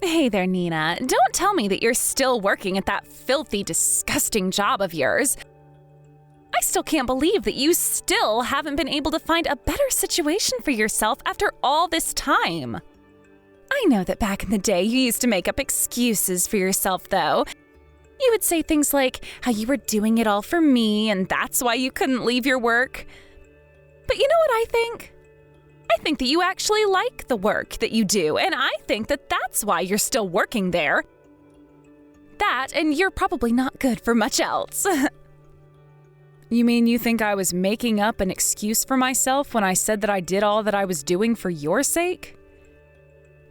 Hey there, Nina. Don't tell me that you're still working at that filthy, disgusting job of yours. I still can't believe that you still haven't been able to find a better situation for yourself after all this time. I know that back in the day you used to make up excuses for yourself, though. You would say things like how you were doing it all for me and that's why you couldn't leave your work. But you know what I think? I think that you actually like the work that you do, and I think that that's why you're still working there. That, and you're probably not good for much else. You mean you think I was making up an excuse for myself when I said that I did all that I was doing for your sake?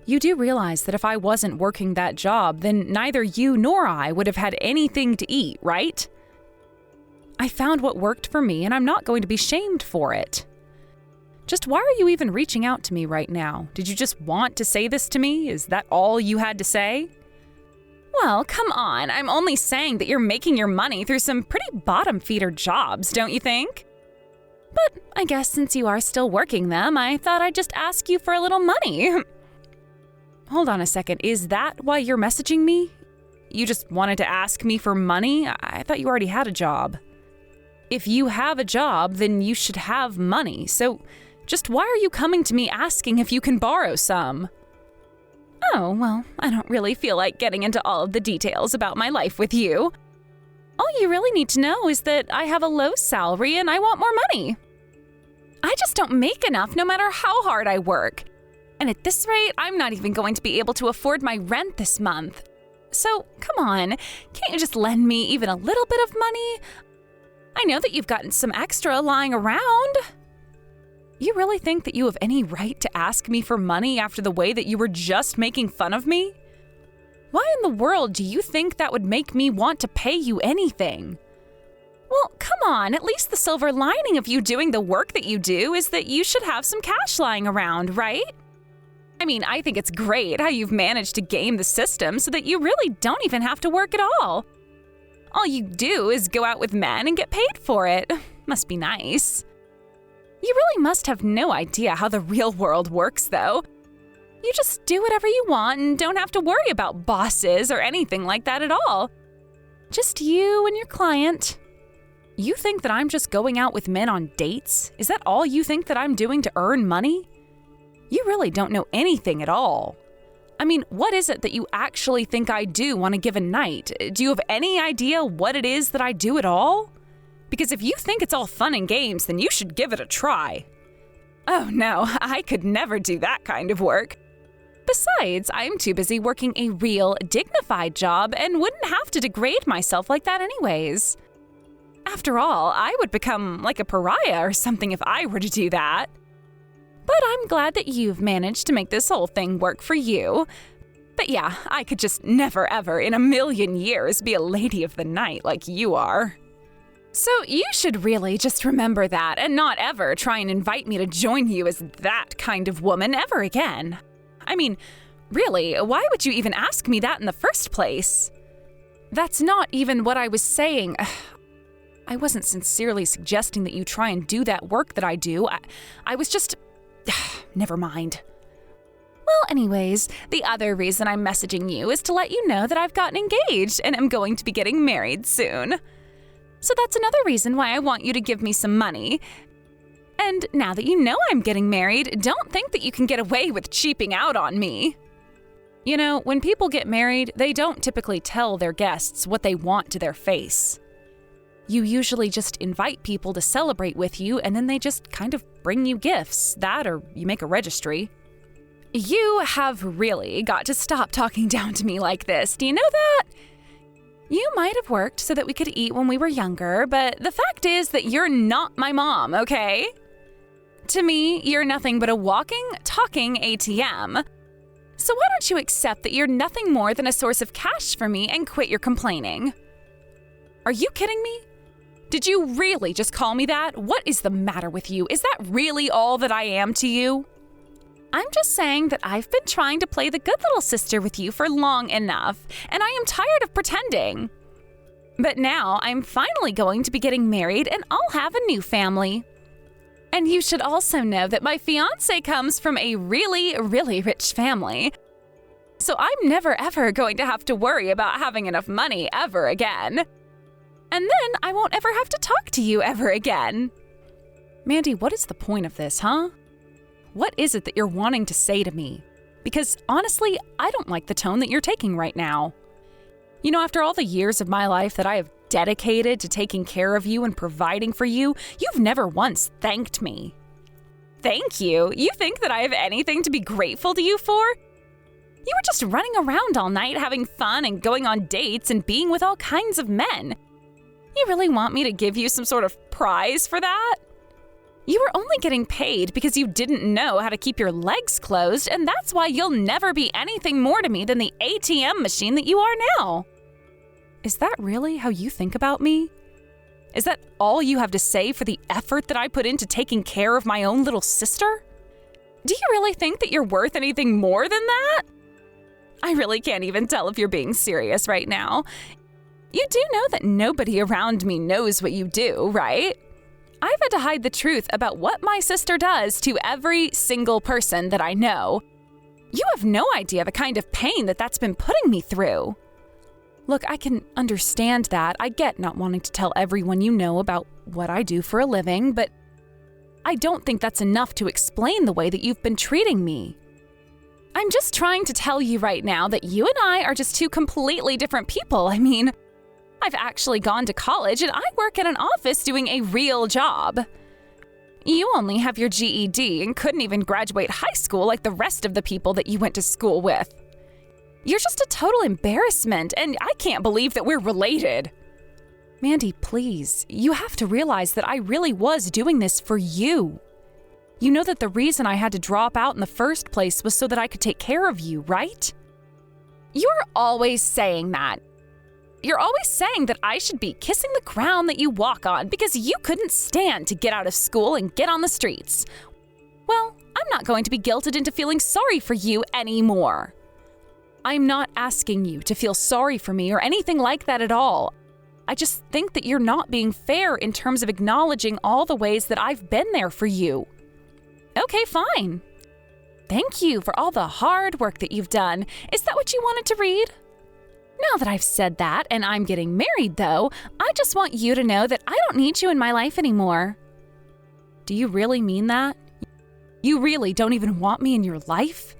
You do realize that if I wasn't working that job, then neither you nor I would have had anything to eat, right? I found what worked for me, and I'm not going to be shamed for it. Just why are you even reaching out to me right now? Did you just want to say this to me? Is that all you had to say? Well, come on. I'm only saying that you're making your money through some pretty bottom-feeder jobs, don't you think? But I guess since you are still working them, I thought I'd just ask you for a little money. Hold on a second. Is that why you're messaging me? You just wanted to ask me for money? I thought you already had a job. If you have a job, then you should have money, so just why are you coming to me asking if you can borrow some? Oh, well, I don't really feel like getting into all of the details about my life with you. All you really need to know is that I have a low salary and I want more money. I just don't make enough no matter how hard I work. And at this rate, I'm not even going to be able to afford my rent this month. So, come on, can't you just lend me even a little bit of money? I know that you've gotten some extra lying around. You really think that you have any right to ask me for money after the way that you were just making fun of me? Why in the world do you think that would make me want to pay you anything? Well, come on, at least the silver lining of you doing the work that you do is that you should have some cash lying around, right? I mean, I think it's great how you've managed to game the system so that you really don't even have to work at all. All you do is go out with men and get paid for it. Must be nice. You really must have no idea how the real world works, though. You just do whatever you want and don't have to worry about bosses or anything like that at all. Just you and your client. You think that I'm just going out with men on dates? Is that all you think that I'm doing to earn money? You really don't know anything at all. I mean, what is it that you actually think I do on a given night? Do you have any idea what it is that I do at all? Because if you think it's all fun and games, then you should give it a try. Oh no, I could never do that kind of work. Besides, I'm too busy working a real, dignified job and wouldn't have to degrade myself like that anyways. After all, I would become like a pariah or something if I were to do that. But I'm glad that you've managed to make this whole thing work for you. But yeah, I could just never ever in a million years be a lady of the night like you are. So you should really just remember that and not ever try and invite me to join you as that kind of woman ever again. I mean, really, why would you even ask me that in the first place? That's not even what I was saying. I wasn't sincerely suggesting that you try and do that work that I do. I was just... Never mind. Well, anyways, the other reason I'm messaging you is to let you know that I've gotten engaged and am going to be getting married soon. So that's another reason why I want you to give me some money. And now that you know I'm getting married, don't think that you can get away with cheaping out on me. You know, when people get married, they don't typically tell their guests what they want to their face. You usually just invite people to celebrate with you, and then they just kind of bring you gifts. That, or you make a registry. You have really got to stop talking down to me like this. Do you know that? You might have worked so that we could eat when we were younger, but the fact is that you're not my mom, okay? To me, you're nothing but a walking, talking ATM. So why don't you accept that you're nothing more than a source of cash for me and quit your complaining? Are you kidding me? Did you really just call me that? What is the matter with you? Is that really all that I am to you? I'm just saying that I've been trying to play the good little sister with you for long enough, and I am tired of pretending. But now I'm finally going to be getting married and I'll have a new family. And you should also know that my fiance comes from a really, really rich family. so I'm never ever going to have to worry about having enough money ever again. And then I won't ever have to talk to you ever again. Mandy, what is the point of this, huh? What is it that you're wanting to say to me? Because honestly, I don't like the tone that you're taking right now. You know, after all the years of my life that I have dedicated to taking care of you and providing for you, you've never once thanked me. Thank you? You think that I have anything to be grateful to you for? You were just running around all night having fun and going on dates and being with all kinds of men. You really want me to give you some sort of prize for that? You were only getting paid because you didn't know how to keep your legs closed, and that's why you'll never be anything more to me than the ATM machine that you are now. Is that really how you think about me? Is that all you have to say for the effort that I put into taking care of my own little sister? Do you really think that you're worth anything more than that? I really can't even tell if you're being serious right now. You do know that nobody around me knows what you do, right? I've had to hide the truth about what my sister does to every single person that I know. You have no idea the kind of pain that that's been putting me through. Look, I can understand that. I get not wanting to tell everyone you know about what I do for a living, but I don't think that's enough to explain the way that you've been treating me. I'm just trying to tell you right now that you and I are just two completely different people. I mean, I've actually gone to college and I work at an office doing a real job. You only have your GED and couldn't even graduate high school like the rest of the people that you went to school with. You're just a total embarrassment, and I can't believe that we're related. Mandy, please, you have to realize that I really was doing this for you. You know that the reason I had to drop out in the first place was so that I could take care of you, right? You're always saying that. You're always saying that I should be kissing the ground that you walk on because you couldn't stand to get out of school and get on the streets. Well, I'm not going to be guilted into feeling sorry for you anymore. I'm not asking you to feel sorry for me or anything like that at all. I just think that you're not being fair in terms of acknowledging all the ways that I've been there for you. Okay, fine. Thank you for all the hard work that you've done. Is that what you wanted to read? Now that I've said that and I'm getting married, though, I just want you to know that I don't need you in my life anymore. Do you really mean that? You really don't even want me in your life?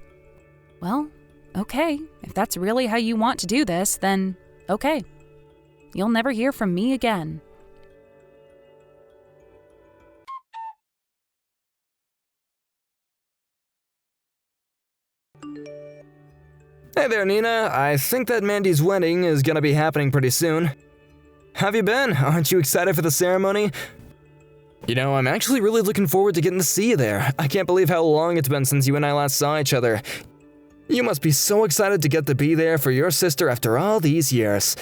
Well, okay, if that's really how you want to do this, then okay. You'll never hear from me again. Hey there, Nina. I think that Mandy's wedding is gonna be happening pretty soon. Have you been? Aren't you excited for the ceremony? You know, I'm actually really looking forward to getting to see you there. I can't believe how long it's been since you and I last saw each other. You must be so excited to get to be there for your sister after all these years.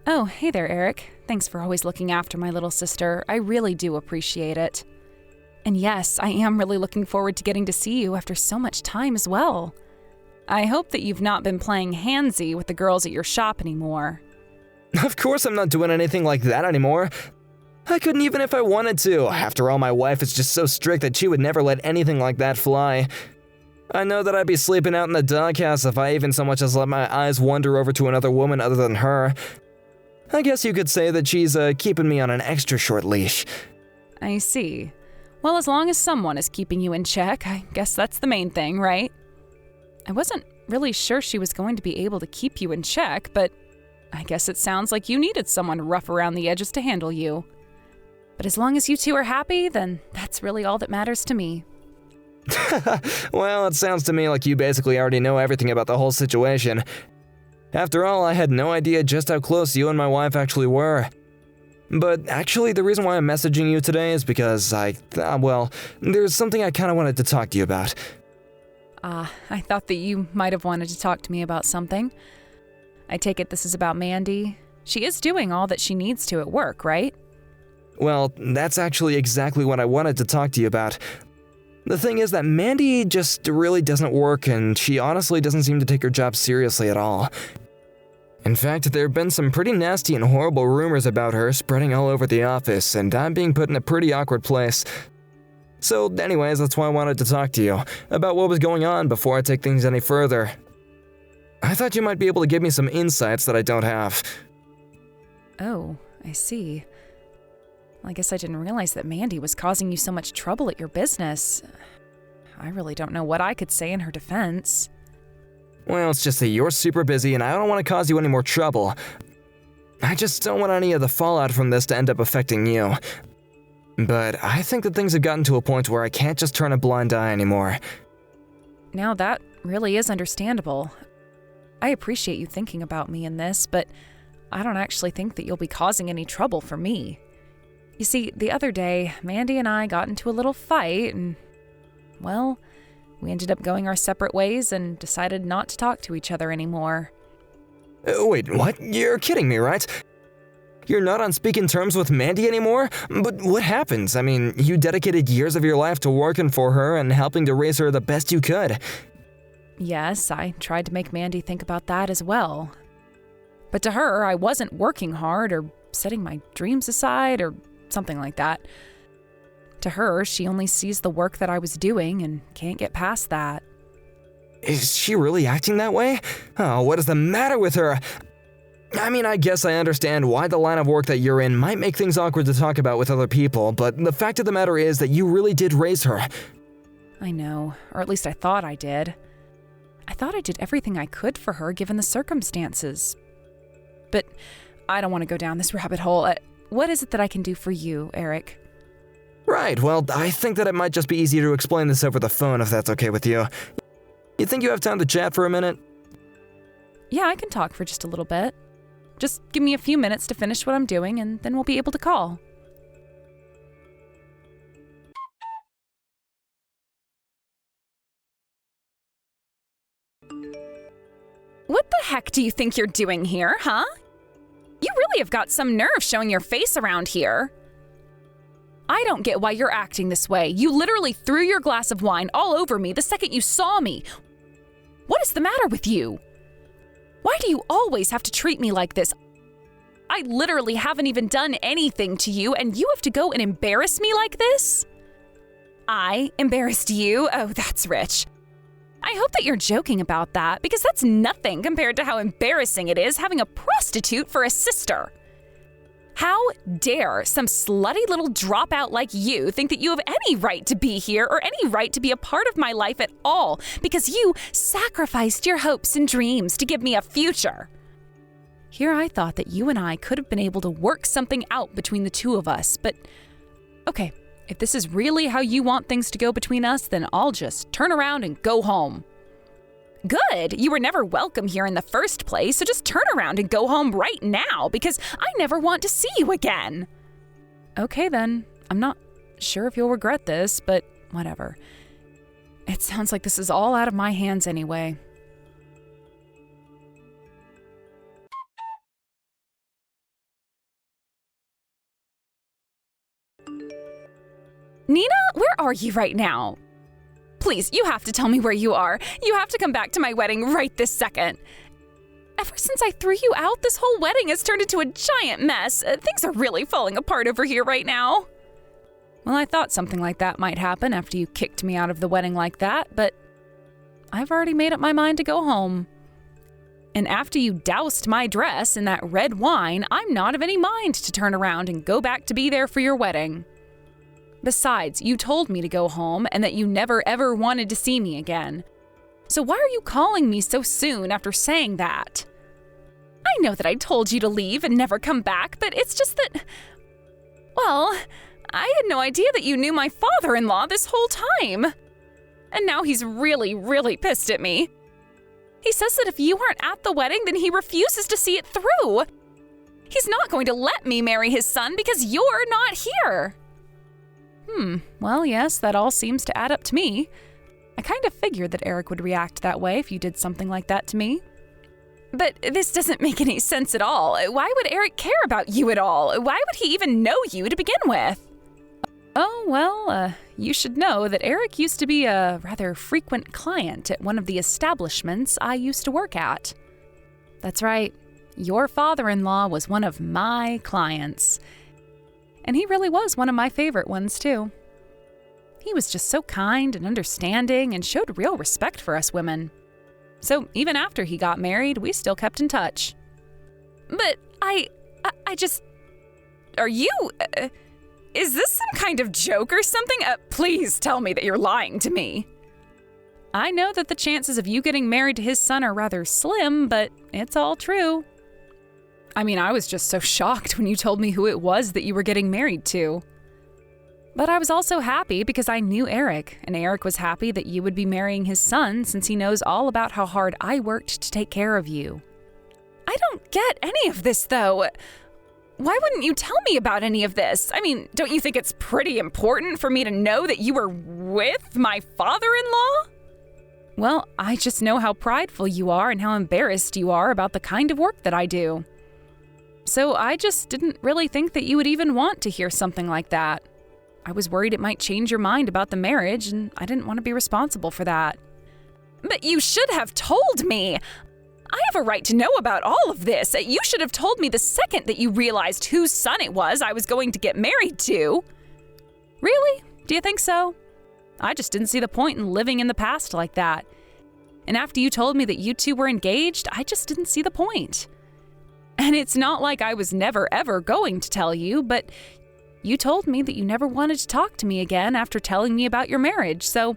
Oh, hey there, Eric. Thanks for always looking after my little sister. I really do appreciate it. And yes, I am really looking forward to getting to see you after so much time as well. I hope that you've not been playing handsy with the girls at your shop anymore. Of course I'm not doing anything like that anymore. I couldn't even if I wanted to. After all, my wife is just so strict that she would never let anything like that fly. I know that I'd be sleeping out in the doghouse if I even so much as let my eyes wander over to another woman other than her. I guess you could say that she's keeping me on an extra short leash. I see. Well, as long as someone is keeping you in check, I guess that's the main thing, right? I wasn't really sure she was going to be able to keep you in check, but I guess it sounds like you needed someone rough around the edges to handle you. But as long as you two are happy, then that's really all that matters to me. Well, it sounds to me like you basically already know everything about the whole situation. After all, I had no idea just how close you and my wife actually were. But actually, the reason why I'm messaging you today is because there's something I kind of wanted to talk to you about. I thought that you might have wanted to talk to me about something. I take it this is about Mandy. She is doing all that she needs to at work, right? Well, that's actually exactly what I wanted to talk to you about. The thing is that Mandy just really doesn't work, and she honestly doesn't seem to take her job seriously at all. In fact, there have been some pretty nasty and horrible rumors about her spreading all over the office, and I'm being put in a pretty awkward place. So anyways, that's why I wanted to talk to you, about what was going on before I take things any further. I thought you might be able to give me some insights that I don't have. Oh, I see. Well, I guess I didn't realize that Mandy was causing you so much trouble at your business. I really don't know what I could say in her defense. Well, it's just that you're super busy and I don't want to cause you any more trouble. I just don't want any of the fallout from this to end up affecting you. But I think that things have gotten to a point where I can't just turn a blind eye anymore. Now that really is understandable. I appreciate you thinking about me in this, but I don't actually think that you'll be causing any trouble for me. You see, the other day, Mandy and I got into a little fight and, well, we ended up going our separate ways and decided not to talk to each other anymore. Wait, what? You're kidding me, right? You're not on speaking terms with Mandy anymore? But what happens? I mean, you dedicated years of your life to working for her and helping to raise her the best you could. Yes, I tried to make Mandy think about that as well. But to her, I wasn't working hard or setting my dreams aside or something like that. To her, she only sees the work that I was doing and can't get past that. Is she really acting that way? Oh, what is the matter with her? I mean, I guess I understand why the line of work that you're in might make things awkward to talk about with other people, but the fact of the matter is that you really did raise her. I know, or at least I thought I did. I thought I did everything I could for her given the circumstances. But I don't want to go down this rabbit hole. What is it that I can do for you, Eric? Right, well, I think that it might just be easier to explain this over the phone if that's okay with you. You think you have time to chat for a minute? Yeah, I can talk for just a little bit. Just give me a few minutes to finish what I'm doing, and then we'll be able to call. What the heck do you think you're doing here, huh? You really have got some nerve showing your face around here. I don't get why you're acting this way. You literally threw your glass of wine all over me the second you saw me. What is the matter with you? Why do you always have to treat me like this? I literally haven't even done anything to you, and you have to go and embarrass me like this? I embarrassed you? Oh, that's rich. I hope that you're joking about that, because that's nothing compared to how embarrassing it is having a prostitute for a sister. How dare some slutty little dropout like you think that you have any right to be here or any right to be a part of my life at all because you sacrificed your hopes and dreams to give me a future? Here I thought that you and I could have been able to work something out between the two of us, but okay, if this is really how you want things to go between us, then I'll just turn around and go home. Good! You were never welcome here in the first place, so just turn around and go home right now, because I never want to see you again. Okay then, I'm not sure if you'll regret this, but whatever. It sounds like this is all out of my hands anyway. Nina, where are you right now? Please, you have to tell me where you are. You have to come back to my wedding right this second. Ever since I threw you out, this whole wedding has turned into a giant mess. Things are really falling apart over here right now. Well, I thought something like that might happen after you kicked me out of the wedding like that, but I've already made up my mind to go home. And after you doused my dress in that red wine, I'm not of any mind to turn around and go back to be there for your wedding. Besides, you told me to go home and that you never ever wanted to see me again. So why are you calling me so soon after saying that? I know that I told you to leave and never come back, but it's just that, well, I had no idea that you knew my father-in-law this whole time. And now he's really, really pissed at me. He says that if you aren't at the wedding, then he refuses to see it through. He's not going to let me marry his son because you're not here. Well, yes, that all seems to add up to me. I kind of figured that Eric would react that way if you did something like that to me. But this doesn't make any sense at all. Why would Eric care about you at all? Why would he even know you to begin with? Oh, well, you should know that Eric used to be a rather frequent client at one of the establishments I used to work at. That's right, your father-in-law was one of my clients. And he really was one of my favorite ones, too. He was just so kind and understanding and showed real respect for us women. So even after he got married, we still kept in touch. But I just... Are you... is this some kind of joke or something? Please tell me that you're lying to me. I know that the chances of you getting married to his son are rather slim, but it's all true. I mean, I was just so shocked when you told me who it was that you were getting married to. But I was also happy because I knew Eric, and Eric was happy that you would be marrying his son since he knows all about how hard I worked to take care of you. I don't get any of this, though. Why wouldn't you tell me about any of this? I mean, don't you think it's pretty important for me to know that you were with my father-in-law? Well, I just know how prideful you are and how embarrassed you are about the kind of work that I do. So I just didn't really think that you would even want to hear something like that. I was worried it might change your mind about the marriage, and I didn't want to be responsible for that. But you should have told me! I have a right to know about all of this. You should have told me the second that you realized whose son it was I was going to get married to. Really? Do you think so? I just didn't see the point in living in the past like that. And after you told me that you two were engaged, I just didn't see the point. And it's not like I was never ever going to tell you, but you told me that you never wanted to talk to me again after telling me about your marriage, so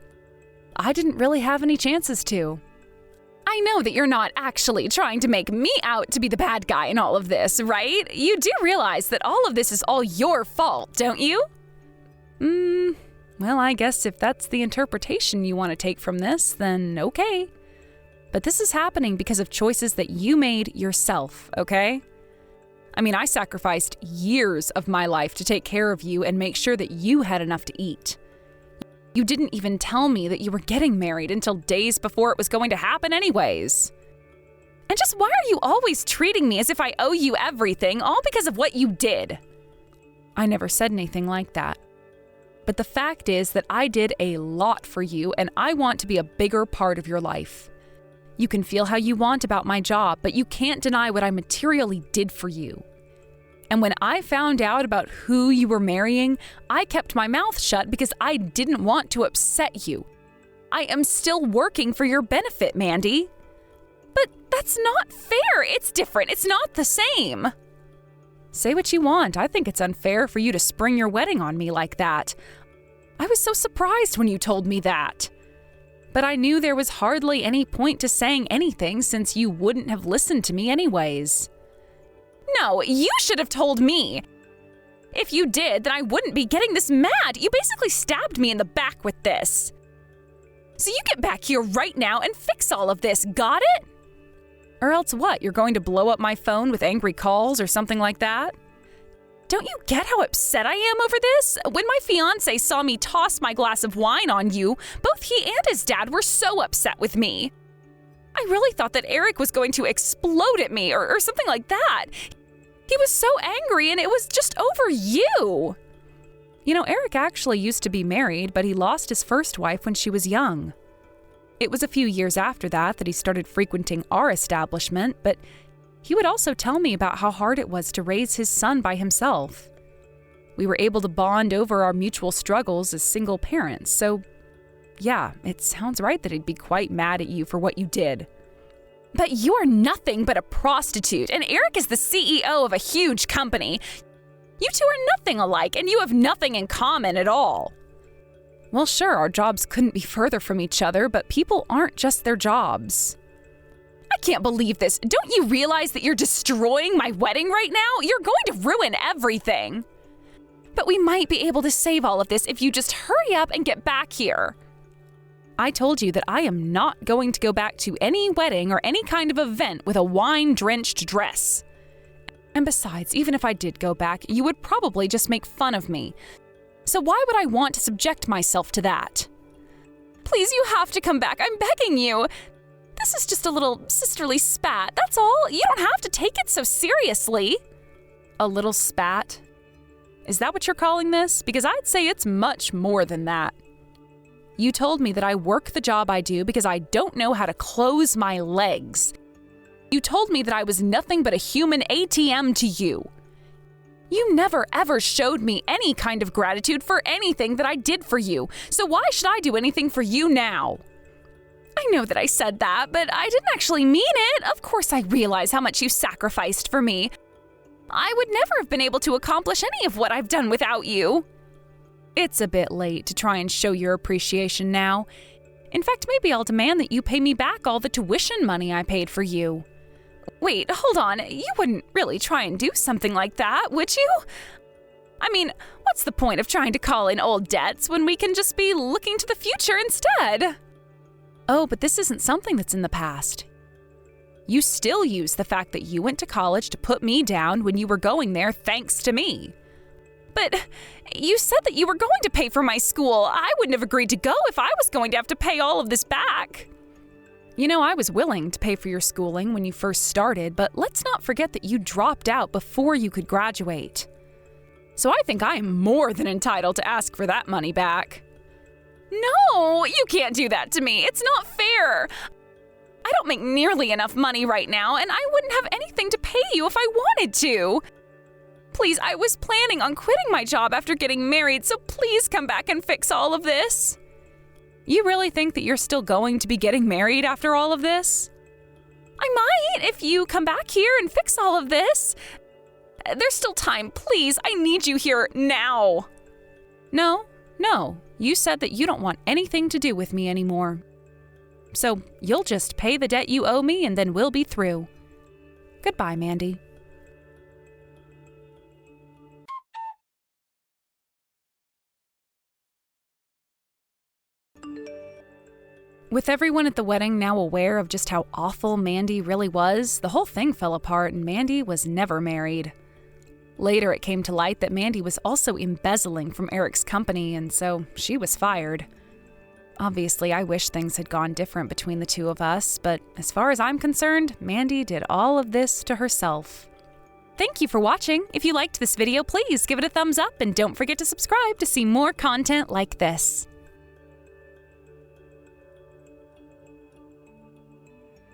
I didn't really have any chances to. I know that you're not actually trying to make me out to be the bad guy in all of this, right? You do realize that all of this is all your fault, don't you? Well, I guess if that's the interpretation you want to take from this, then okay. But this is happening because of choices that you made yourself, okay? I mean, I sacrificed years of my life to take care of you and make sure that you had enough to eat. You didn't even tell me that you were getting married until days before it was going to happen anyways. And just why are you always treating me as if I owe you everything, all because of what you did? I never said anything like that. But the fact is that I did a lot for you, and I want to be a bigger part of your life. You can feel how you want about my job, but you can't deny what I materially did for you. And when I found out about who you were marrying, I kept my mouth shut because I didn't want to upset you. I am still working for your benefit, Mandy. But that's not fair. It's different. It's not the same. Say what you want. I think it's unfair for you to spring your wedding on me like that. I was so surprised when you told me that. But I knew there was hardly any point to saying anything since you wouldn't have listened to me anyways. No, you should have told me. If you did, then I wouldn't be getting this mad. You basically stabbed me in the back with this. So you get back here right now and fix all of this, got it? Or else what, you're going to blow up my phone with angry calls or something like that? Don't you get how upset I am over this? When my fiance saw me toss my glass of wine on you, both he and his dad were so upset with me. I really thought that Eric was going to explode at me or something like that. He was so angry and it was just over you. You know, Eric actually used to be married, but he lost his first wife when she was young. It was a few years after that he started frequenting our establishment, but he would also tell me about how hard it was to raise his son by himself. We were able to bond over our mutual struggles as single parents, so yeah, it sounds right that he'd be quite mad at you for what you did. But you are nothing but a prostitute, and Eric is the CEO of a huge company. You two are nothing alike, and you have nothing in common at all. Well, sure, our jobs couldn't be further from each other, but people aren't just their jobs. I can't believe this. Don't you realize that you're destroying my wedding right now? You're going to ruin everything. But we might be able to save all of this if you just hurry up and get back here. I told you that I am not going to go back to any wedding or any kind of event with a wine-drenched dress. And besides, even if I did go back, you would probably just make fun of me. So why would I want to subject myself to that? Please, you have to come back. I'm begging you. This is just a little sisterly spat, that's all. You don't have to take it so seriously. A little spat? Is that what you're calling this? Because I'd say it's much more than that. You told me that I work the job I do because I don't know how to close my legs. You told me that I was nothing but a human ATM to you. You never ever showed me any kind of gratitude for anything that I did for you, so why should I do anything for you now? I know that I said that, but I didn't actually mean it. Of course I realize how much you sacrificed for me. I would never have been able to accomplish any of what I've done without you. It's a bit late to try and show your appreciation now. In fact, maybe I'll demand that you pay me back all the tuition money I paid for you. Wait, hold on. You wouldn't really try and do something like that, would you? I mean, what's the point of trying to call in old debts when we can just be looking to the future instead? Oh, but this isn't something that's in the past. You still use the fact that you went to college to put me down when you were going there thanks to me. But you said that you were going to pay for my school. I wouldn't have agreed to go if I was going to have to pay all of this back. You know, I was willing to pay for your schooling when you first started, but let's not forget that you dropped out before you could graduate. So I think I am more than entitled to ask for that money back. No, you can't do that to me. It's not fair. I don't make nearly enough money right now, and I wouldn't have anything to pay you if I wanted to. Please, I was planning on quitting my job after getting married, so please come back and fix all of this. You really think that you're still going to be getting married after all of this? I might, if you come back here and fix all of this. There's still time, please. I need you here now. No. You said that you don't want anything to do with me anymore. So you'll just pay the debt you owe me and then we'll be through. Goodbye, Mandy. With everyone at the wedding now aware of just how awful Mandy really was, the whole thing fell apart and Mandy was never married. Later, it came to light that Mandy was also embezzling from Eric's company, and so she was fired. Obviously, I wish things had gone different between the two of us, but as far as I'm concerned, Mandy did all of this to herself. Thank you for watching. If you liked this video, please give it a thumbs up and don't forget to subscribe to see more content like this.